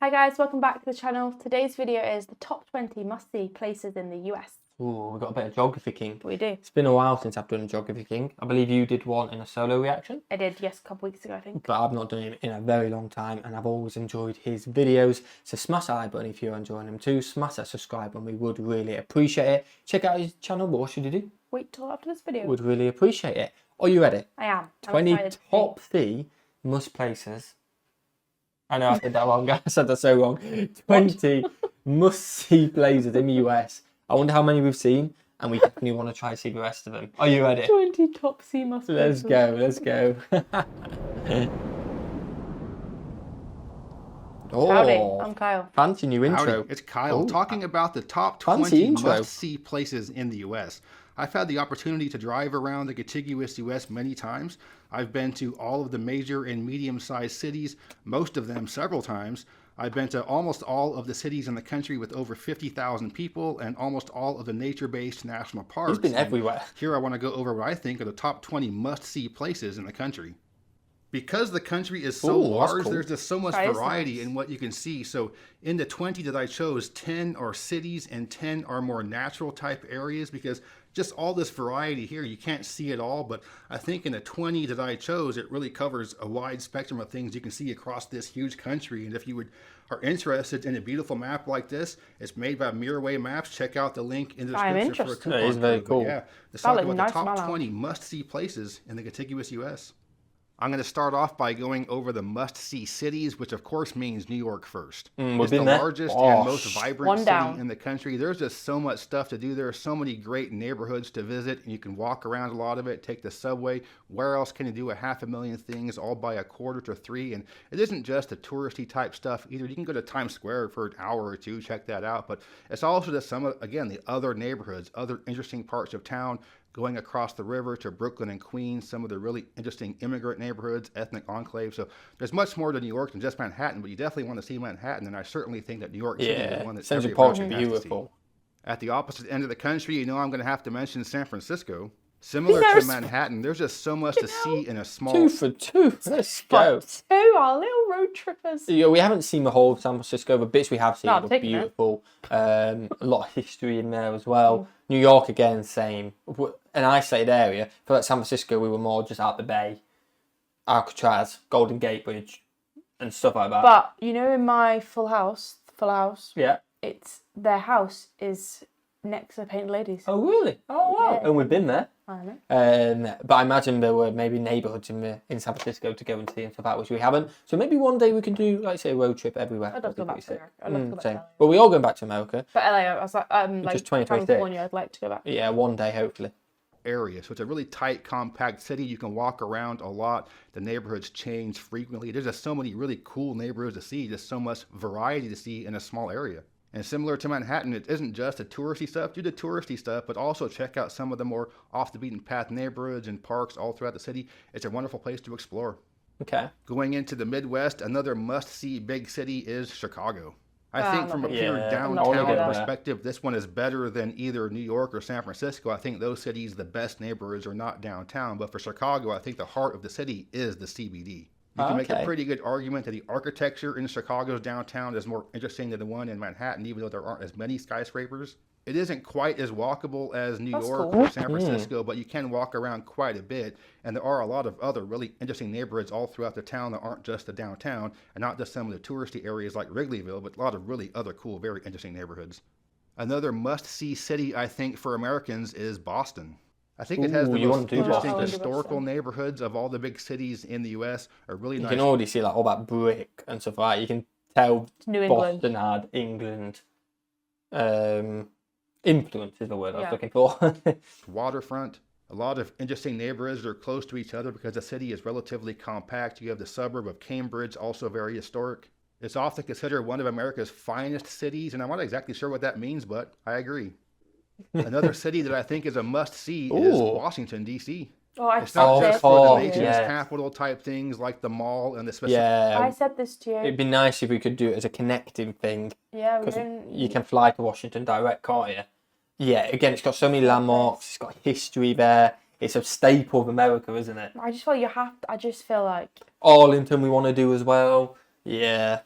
Hi guys, welcome back to the channel. Today's video is the top 20 must-see places in the US. Ooh, we've got a bit of Geography King. We do. It's been a while since I've done a Geography King. I believe you did one in a solo reaction. I did, yes, a couple weeks ago, I think. But I've not done it in a very long time, and I've always enjoyed his videos. So smash that like button if you're enjoying them too. Smash that subscribe and we would really appreciate it. Check out his channel, but what should you do? Wait till after this video. Would really appreciate it. Are you ready? I am. 20 top 3 must places. I know I said that wrong. I said that so wrong. 20 must-see places in the US. I wonder how many we've seen, and we definitely want to try to see the rest of them. Are you ready? 20 top C must places. Let's go. Howdy, I'm Kyle. Fancy new intro. Howdy, it's Kyle talking about the top fancy 20 intro. must-see places in the U.S. I've had the opportunity to drive around the contiguous U.S. many times. I've been to all of the major and medium-sized cities, most of them several times. I've been to almost all of the cities in the country with over 50,000 people and almost all of the nature-based national parks. He's been everywhere. Here I want to go over what I think are the top 20 must-see places in the country. Because the country is so large, cool. There's just so much variety in what you can see. So in the 20 that I chose, 10 are cities and 10 are more natural type areas, because just all this variety here, you can't see it all. But I think in the 20 that I chose, it really covers a wide spectrum of things you can see across this huge country. And if you are interested in a beautiful map like this, it's made by Mirrorway Maps. Check out the link in the description for a coupon. It is very cool. Yeah, let's talk about the top 20 must-see places in the contiguous U.S. I'm going to start off by going over the must-see cities, which of course means New York first. It's the largest and most vibrant city in the country. There's just so much stuff to do. There are so many great neighborhoods to visit, and you can walk around a lot of it, take the subway. Where else can you do 500,000 things all by $2 to $3? And it isn't just the touristy type stuff either. You can go to Times Square for an hour or two, check that out. But it's also just some of, again, the other neighborhoods, other interesting parts of town, going across the river to Brooklyn and Queens, some of the really interesting immigrant neighborhoods, ethnic enclaves. So there's much more to New York than just Manhattan, but you definitely want to see Manhattan, and I certainly think that New York City is one that's every American has to see. At the opposite end of the country, I'm going to have to mention San Francisco. Similar to Manhattan, there's just so much to see in a small... 2 for 2. Let's go. 2, our little road trippers. Yeah, we haven't seen the whole of San Francisco, but bits we have seen look beautiful. A lot of history in there as well. New York, again, same. An isolated area. I feel like San Francisco, we were more just out the bay. Alcatraz, Golden Gate Bridge, and stuff like that. But, in my Full House, yeah, it's their house is next to the Painted Ladies. Oh, really? Oh, wow. Yeah. And we've been there. I know. But I imagine there were maybe neighbourhoods in San Francisco to go and see and stuff like, which we haven't. So maybe one day we can do, like, say, a road trip everywhere. I'd love to go back to America. I'd love to go back to LA. Well, we're all going back to America. But LA, I was like just 2026. California, I'd like to go back. Yeah, one day, hopefully. Area. So it's a really tight, compact city. You can walk around a lot. The neighborhoods change frequently. There's just so many really cool neighborhoods to see, just so much variety to see in a small area. And similar to Manhattan, it isn't just the touristy stuff. Do the touristy stuff, but also check out some of the more off the beaten path neighborhoods and parks all throughout the city. It's a wonderful place to explore. Okay. Going into the Midwest, another must-see big city is Chicago. I think from a pure downtown perspective, this one is better than either New York or San Francisco. I think those cities, the best neighborhoods are not downtown. But for Chicago, I think the heart of the city is the CBD. You can make a pretty good argument that the architecture in Chicago's downtown is more interesting than the one in Manhattan, even though there aren't as many skyscrapers. It isn't quite as walkable as New York or San Francisco, but you can walk around quite a bit. And there are a lot of other really interesting neighborhoods all throughout the town that aren't just the downtown, and not just some of the touristy areas like Wrigleyville, but a lot of really other cool, very interesting neighborhoods. Another must-see city, I think, for Americans is Boston. I think it has the most interesting historical neighborhoods of all the big cities in the U.S. are really nice. You can already see like all that brick and stuff like that. You can tell Boston had England influence is the word I was looking for. Waterfront. A lot of interesting neighborhoods that are close to each other because the city is relatively compact. You have the suburb of Cambridge, also very historic. It's often considered one of America's finest cities, and I'm not exactly sure what that means, but I agree. Another city that I think is a must-see is Washington, D.C. It's not just for the nation's capital type things like the mall and the specific... Yeah, I said this to you. It'd be nice if we could do it as a connecting thing. Yeah, because you can fly to Washington direct, can't you? Yeah, again, it's got so many landmarks. It's got history there. It's a staple of America, isn't it? I just feel like... Arlington we want to do as well. Yeah.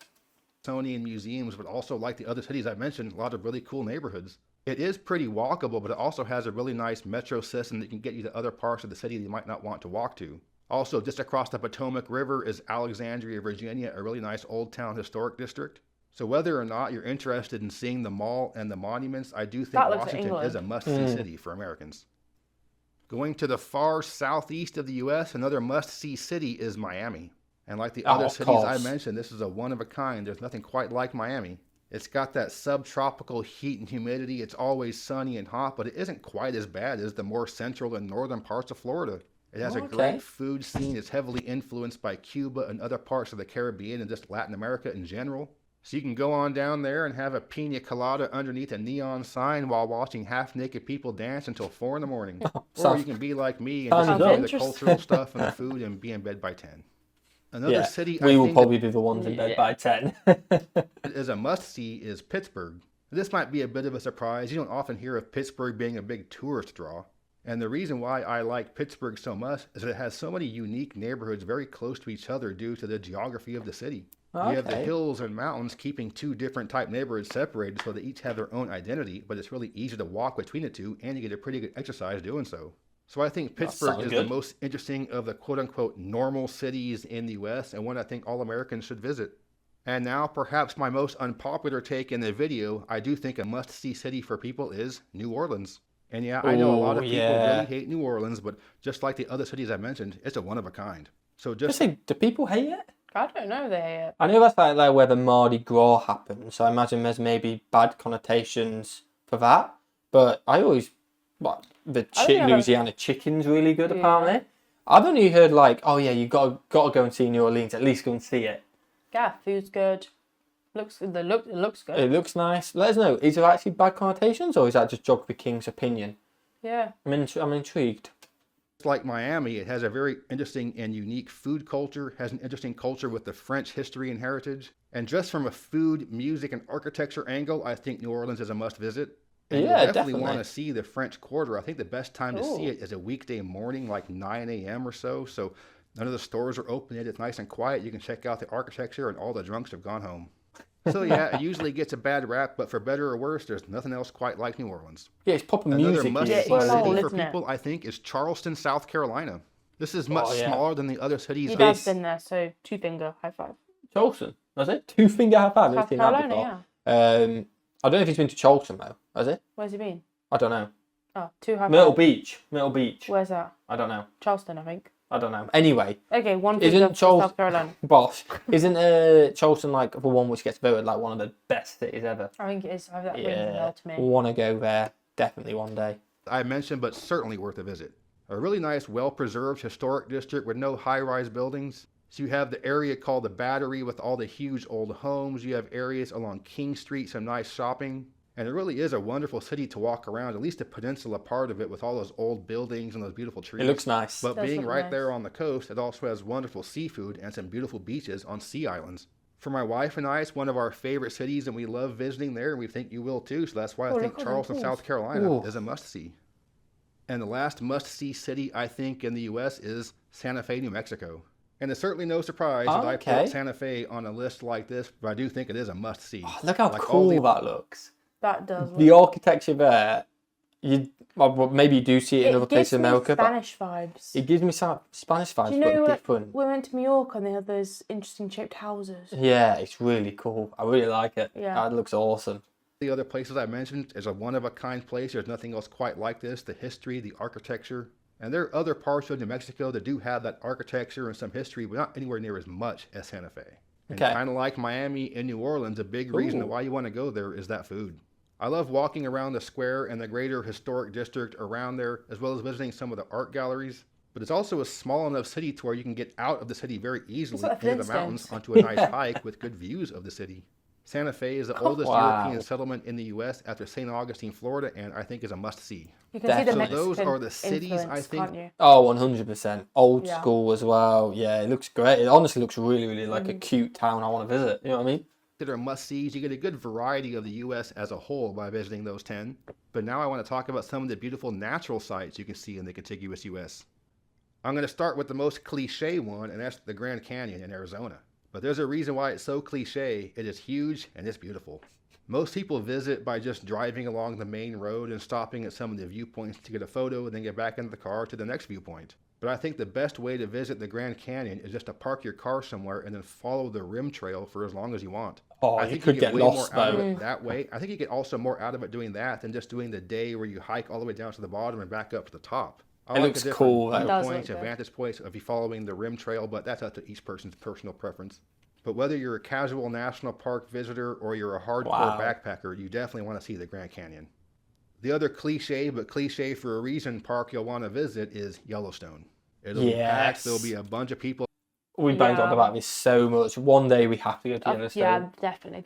Smithsonian museums, but also like the other cities I mentioned, a lot of really cool neighborhoods. It is pretty walkable, but it also has a really nice metro system that can get you to other parts of the city that you might not want to walk to. Also, just across the Potomac River is Alexandria, Virginia, a really nice old town historic district. So whether or not you're interested in seeing the mall and the monuments, I do think Washington is a must-see city for Americans. Going to the far southeast of the U.S., another must-see city is Miami. And like the other cities I mentioned, this is a one-of-a-kind. There's nothing quite like Miami. It's got that subtropical heat and humidity. It's always sunny and hot, but it isn't quite as bad as the more central and northern parts of Florida. It has a great food scene. It's heavily influenced by Cuba and other parts of the Caribbean and just Latin America in general. So you can go on down there and have a pina colada underneath a neon sign while watching half-naked people dance until 4 in the morning. Or you can be like me and just enjoy the cultural stuff and the food and be in bed by 10. Another city we will probably be the ones in bed by 10. Is a must-see is Pittsburgh. This might be a bit of a surprise. You don't often hear of Pittsburgh being a big tourist draw. And the reason why I like Pittsburgh so much is that it has so many unique neighborhoods very close to each other due to the geography of the city. You have the hills and mountains keeping two different type neighborhoods separated so they each have their own identity, but it's really easy to walk between the two and you get a pretty good exercise doing so. So I think Pittsburgh is the most interesting of the quote-unquote normal cities in the U.S. and one I think all Americans should visit. And now, perhaps my most unpopular take in the video, I do think a must-see city for people is New Orleans. And yeah, I know a lot of people really hate New Orleans, but just like the other cities I mentioned, it's a one-of-a-kind. So just say, do people hate it? I don't know they. I know that's like where the Mardi Gras happens, so I imagine there's maybe bad connotations for that. But I always... the Louisiana chicken's really good, apparently. I've only heard like, oh yeah, you gotta go and see New Orleans. At least go and see it. Yeah, food's good. It looks good. It looks nice. Let us know. Is there actually bad connotations, or is that just Geography King's opinion? Yeah. I'm intrigued. Like Miami, it has a very interesting and unique food culture, has an interesting culture with the French history and heritage. And just from a food, music, and architecture angle, I think New Orleans is a must visit. And you definitely want to see the French Quarter. I think the best time to see it is a weekday morning, like 9 a.m. or so. So none of the stores are open yet. It's nice and quiet. You can check out the architecture and all the drunks have gone home. So yeah, it usually gets a bad rap, but for better or worse, there's nothing else quite like New Orleans. Yeah, it's popping music. Another must-see city for people, I think, is Charleston, South Carolina. This is much smaller than the other cities. Your dad's been there, so 2-finger high five. Charleston, was it? 2-finger high five. South Carolina, yeah. I don't know if he's been to Charleston though. Has he? Where's he been? I don't know. Oh, 2 high five. Myrtle Beach. Where's that? I don't know. Charleston, I think. I don't know. Anyway. Okay, 1 finger for South Carolina. Boss, isn't Charleston like the one which gets voted like one of the best cities ever? I think it is. That rings a bell to me. Want to go there definitely one day. I mentioned, but certainly worth a visit. A really nice, well-preserved historic district with no high-rise buildings. So you have the area called the Battery with all the huge old homes. You have areas along King Street, some nice shopping. And it really is a wonderful city to walk around, at least the peninsula part of it with all those old buildings and those beautiful trees. It looks nice. But being right there on the coast, it also has wonderful seafood and some beautiful beaches on sea islands. For my wife and I, it's one of our favorite cities and we love visiting there and we think you will too. So that's why I think Charleston, South Carolina is a must-see. And the last must-see city, I think, in the U.S. is Santa Fe, New Mexico. And it's certainly no surprise that I put Santa Fe on a list like this, but I do think it is a must-see. Oh, look how cool that looks. That does. The architecture there, maybe you do see it in other places in America. Spanish vibes. It gives me some Spanish vibes, but different. We went to New York and they had those interesting shaped houses. Yeah, it's really cool. I really like it. Yeah. That looks awesome. The other places I mentioned is a one-of-a-kind place. There's nothing else quite like this. The history, the architecture. And there are other parts of New Mexico that do have that architecture and some history, but not anywhere near as much as Santa Fe. And kind of like Miami and New Orleans, a big reason why you want to go there is that food. I love walking around the square and the greater historic district around there, as well as visiting some of the art galleries. But it's also a small enough city to where you can get out of the city very easily into the mountains onto a nice hike with good views of the city. Santa Fe is the oldest European settlement in the U.S. after St. Augustine, Florida, and I think is a must-see. You can see the Mexican those are the cities, I think. Can't you? Oh, 100%. Old school as well. Yeah, it looks great. It honestly looks really, really like a cute town I want to visit. You know what I mean? That are must-sees. You get a good variety of the U.S. as a whole by visiting those 10. But now I want to talk about some of the beautiful natural sights you can see in the contiguous U.S. I'm going to start with the most cliche one, and that's the Grand Canyon in Arizona. But there's a reason why it's so cliche. It is huge and it's beautiful. Most people visit by just driving along the main road and stopping at some of the viewpoints to get a photo and then get back into the car to the next viewpoint. But I think the best way to visit the Grand Canyon is just to park your car somewhere and then follow the rim trail for as long as you want. Oh, I think you could get lost more out of it that way. I think you get also more out of it doing that than just doing the day where you hike all the way down to the bottom and back up to the top. It looks cool. Points and vantage points of you following the rim trail, but that's up to each person's personal preference. But whether you're a casual national park visitor or you're a hardcore backpacker, you definitely want to see the Grand Canyon. The other cliche, but cliche for a reason, park you'll want to visit is Yellowstone. It'll be packed. There'll be a bunch of people. We've been talking about this so much. One day we have to go to Yellowstone. Yeah, definitely.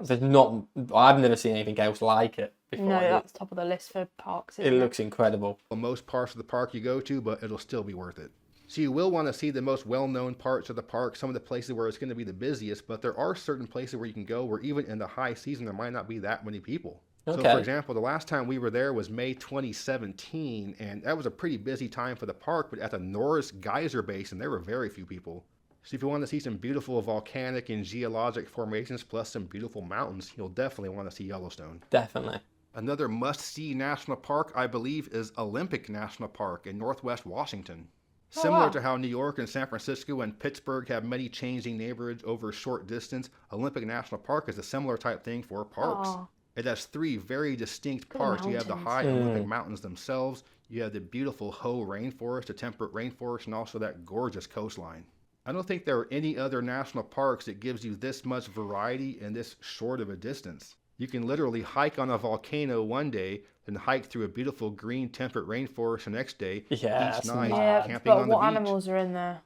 There's not. I've never seen anything else like it before. No, that's top of the list for parks. It looks incredible. Well, most parts of the park you go to, but it'll still be worth it. So you will want to see the most well-known parts of the park, some of the places where it's going to be the busiest, but there are certain places where you can go where even in the high season there might not be that many people. Okay. So for example, the last time we were there was May 2017, and that was a pretty busy time for the park, but at the Norris Geyser Basin, there were very few people. So if you want to see some beautiful volcanic and geologic formations plus some beautiful mountains, you'll definitely want to see Yellowstone. Definitely. Another must-see national park, I believe, is Olympic National Park in Northwest Washington. Similar to how New York and San Francisco and Pittsburgh have many changing neighborhoods over a short distance, Olympic National Park is a similar type thing for parks. It has three very distinct parts. You have the high Olympic mountains themselves, you have the beautiful Hoh rainforest, the temperate rainforest, and also that gorgeous coastline. I don't think there are any other national parks that gives you this much variety in this short of a distance. You can literally hike on a volcano one day, then hike through a beautiful green temperate rainforest the next day. Yeah, each night camping on the beach. But what animals are in there?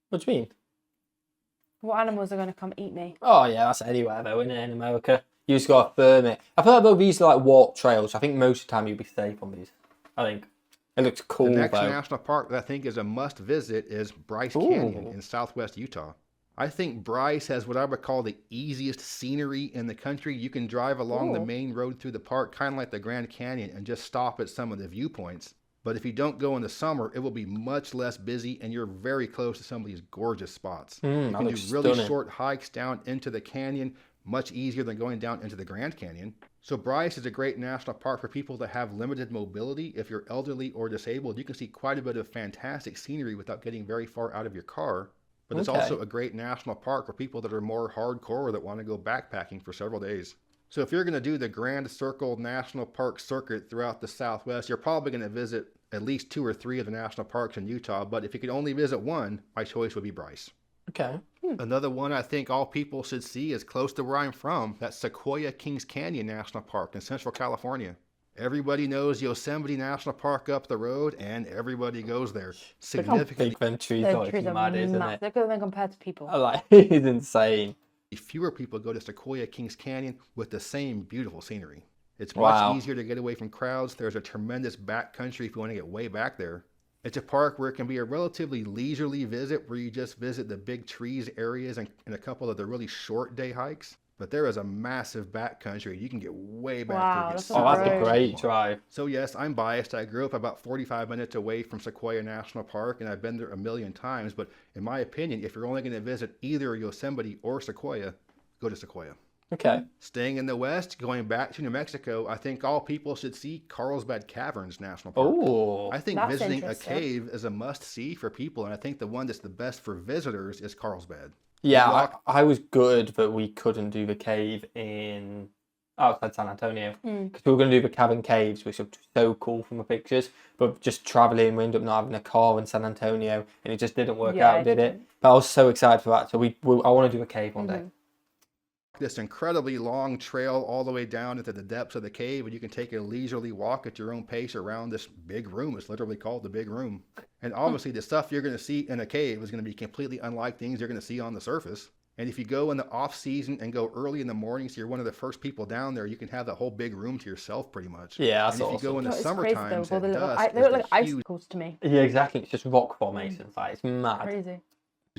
What do you mean? What animals are going to come eat me? Oh yeah, that's anywhere though, isn't it? In America, you just got to firm it. I feel like these are like walk trails. I think most of the time you'll be safe on these. I think it looks cool. The next national park that I think is a must visit is Bryce Canyon in southwest Utah. I think Bryce has what I would call the easiest scenery in the country. You can drive along the main road through the park, kind of like the Grand Canyon, and just stop at some of the viewpoints. But if you don't go in the summer, it will be much less busy, and you're very close to some of these gorgeous spots. You can do really short hikes down into the canyon, much easier than going down into the Grand Canyon. So Bryce is a great national park for people that have limited mobility. If you're elderly or disabled, you can see quite a bit of fantastic scenery without getting very far out of your car. But it's also a great national park for people that are more hardcore that want to go backpacking for several days. So if you're going to do the Grand Circle National Park circuit throughout the Southwest, you're probably going to visit at least 2 or 3 of the national parks in Utah. But if you could only visit one, my choice would be Bryce. Okay. Another one I think all people should see is close to where I'm from. That's Sequoia Kings Canyon National Park in Central California. Everybody knows Yosemite National Park up the road, and everybody goes there. Significantly. Big them trees are mad, isn't it? They're good compared to people. It's insane. Fewer people go to Sequoia Kings Canyon with the same beautiful scenery. It's much easier to get away from crowds. There's a tremendous backcountry if you want to get way back there. It's a park where it can be a relatively leisurely visit where you just visit the big trees areas and a couple of the really short day hikes. But there is a massive backcountry. You can get way back there. That's a great drive. So yes, I'm biased. I grew up about 45 minutes away from Sequoia National Park, and I've been there a million times. But in my opinion, if you're only going to visit either Yosemite or Sequoia, go to Sequoia. Okay. Staying in the West, going back to New Mexico, I think all people should see Carlsbad Caverns National Park. Oh, I think visiting a cave is a must-see for people, and I think the one that's the best for visitors is Carlsbad. Yeah, I was good that we couldn't do the cave outside San Antonio because we were going to do the cabin caves, which are so cool from the pictures. But just traveling, we ended up not having a car in San Antonio, and it just didn't work out, did it? But I was so excited for that. So I want to do a cave one day. This incredibly long trail all the way down into the depths of the cave, and you can take a leisurely walk at your own pace around this big room. It's literally called the Big Room. And obviously the stuff you're going to see in a cave is going to be completely unlike things you're going to see on the surface. And if you go in the off season and go early in the morning, so you're one of the first people down there, you can have that whole big room to yourself pretty much. Yeah, that's awesome. And if you go in the summertime, they look like icicles to me. Yeah, exactly. It's just rock formations. Like, it's mad. Crazy.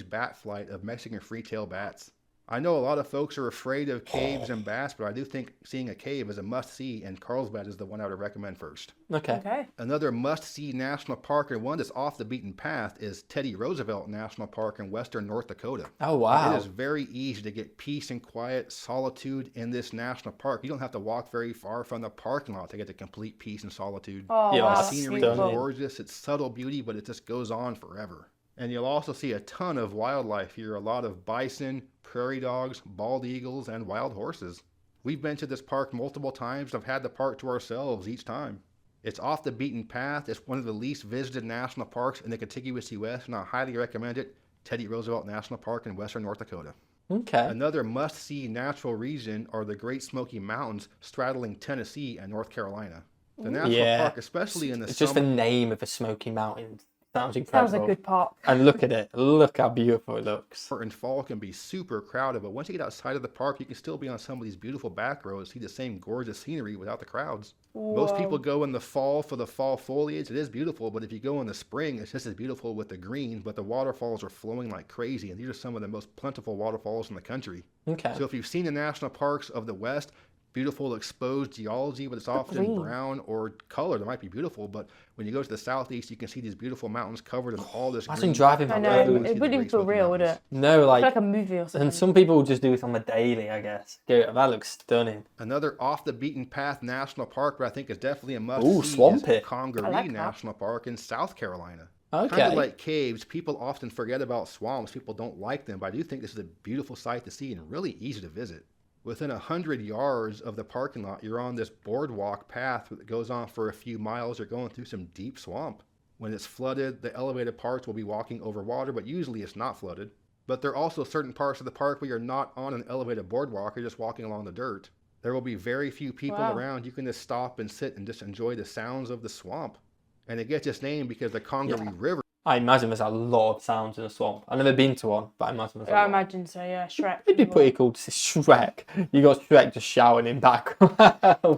Bat flight of Mexican free-tailed bats. I know a lot of folks are afraid of caves and bass, but I do think seeing a cave is a must-see, and Carlsbad is the one I would recommend first. Okay. Another must-see national park, and one that's off the beaten path, is Teddy Roosevelt National Park in western North Dakota. Oh, wow. It is very easy to get peace and quiet, solitude in this national park. You don't have to walk very far from the parking lot to get the complete peace and solitude. Oh, yeah, wow. The scenery is Beautiful. gorgeous. It's subtle beauty, but it just goes on forever. And you'll also see a ton of wildlife here, a lot of bison, prairie dogs, bald eagles, and wild horses. We've been to this park multiple times and have had the park to ourselves each time. It's off the beaten path. It's one of the least visited national parks in the contiguous U.S., and I highly recommend it. Teddy Roosevelt National Park in western North Dakota. Okay. Another must-see natural region are the Great Smoky Mountains straddling Tennessee and North Carolina. The national park, especially in the it's summer... just the name of the Smoky Mountains. Sounds incredible. Sounds a good park. And look at it. Look how beautiful it looks. In fall can be super crowded, but once you get outside of the park, you can still be on some of these beautiful back roads, see the same gorgeous scenery without the crowds. Whoa. Most people go in the fall for the fall foliage. It is beautiful, but if you go in the spring, it's just as beautiful with the green, but the waterfalls are flowing like crazy, and these are some of the most plentiful waterfalls in the country. Okay. So if you've seen the national parks of the West, beautiful exposed geology, but it's often brown or colored. It might be beautiful, but when you go to the southeast, you can see these beautiful mountains covered in all this green. Imagine driving I by know, road. it wouldn't feel real, would it? No, It's like a movie or something. And some people just do it on the daily, I guess. That looks stunning. Another off the beaten path national park, but I think is definitely a must Ooh, see, swampy. is Congaree like that. National Park in South Carolina. Okay. Kind of like caves, people often forget about swamps. People don't like them, but I do think this is a beautiful sight to see and really easy to visit. Within 100 yards of the parking lot, you're on this boardwalk path that goes on for a few miles. You're going through some deep swamp. When it's flooded, the elevated parts will be walking over water, but usually it's not flooded. But there are also certain parts of the park where you're not on an elevated boardwalk, you're just walking along the dirt. There will be very few people around. You can just stop and sit and just enjoy the sounds of the swamp. And it gets its name because the Congaree River. I imagine there's a lot of sounds in a swamp. I've never been to one, but I imagine there's a lot. I imagine so, yeah. Shrek. It'd be pretty cool to see Shrek. You got Shrek just shouting in background.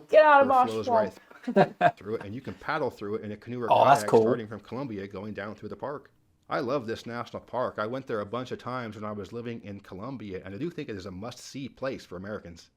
Get out of my flows swamp. right through it, and you can paddle through it in a canoe or that's kayak cool. starting from Columbia going down through the park. I love this national park. I went there a bunch of times when I was living in Columbia, and I do think it is a must-see place for Americans.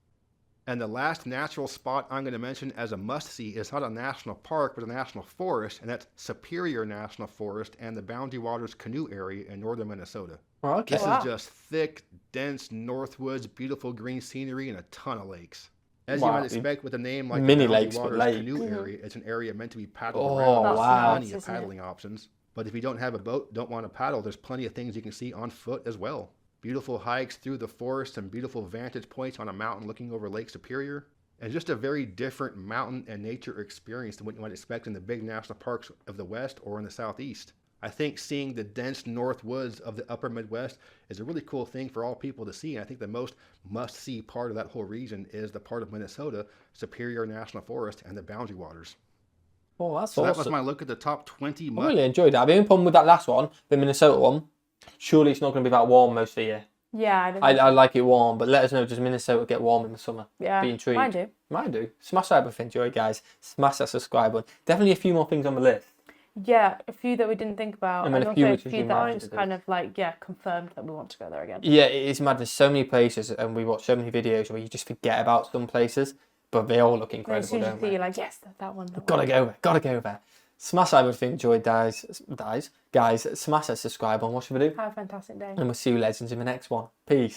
And the last natural spot I'm going to mention as a must-see is not a national park, but a national forest, and that's Superior National Forest and the Boundary Waters Canoe Area in northern Minnesota. Okay. This is just thick, dense northwoods, beautiful green scenery, and a ton of lakes. As you might expect with a name like Mini the lakes, Boundary but Waters lakes. Canoe Area, it's an area meant to be paddled Oh, around. There's wow. plenty of Isn't it? paddling options. But if you don't have a boat, don't want to paddle, there's plenty of things you can see on foot as well. Beautiful hikes through the forest and beautiful vantage points on a mountain looking over Lake Superior. And just a very different mountain and nature experience than what you might expect in the big national parks of the West or in the Southeast. I think seeing the dense north woods of the upper Midwest is a really cool thing for all people to see. And I think the most must-see part of that whole region is the part of Minnesota, Superior National Forest, and the Boundary Waters. Oh, that's So awesome. that was my look at the top 20 I really enjoyed that. The only problem with that last one, the Minnesota one, surely it's not going to be that warm most of the year. Yeah, I like it warm, but let us know, does Minnesota get warm in the summer? Yeah, Be intrigued. mine do. Mine do. Smash that if you enjoyed, guys. Smash that subscribe button. Definitely a few more things on the list. Yeah, a few that we didn't think about. And then And a few also a which was few that are reminded just us. kind of like, confirmed that we want to go there again. Yeah, it is mad. There's so many places, and we watch so many videos where you just forget about some places, but they all look And as incredible, soon as you don't see, they? you're like, yes, that one. Gotta go there. Gotta go there. Smash that if you enjoyed, guys. Smash that subscribe button. What should we do? Have a fantastic day. And we'll see you legends in the next one. Peace.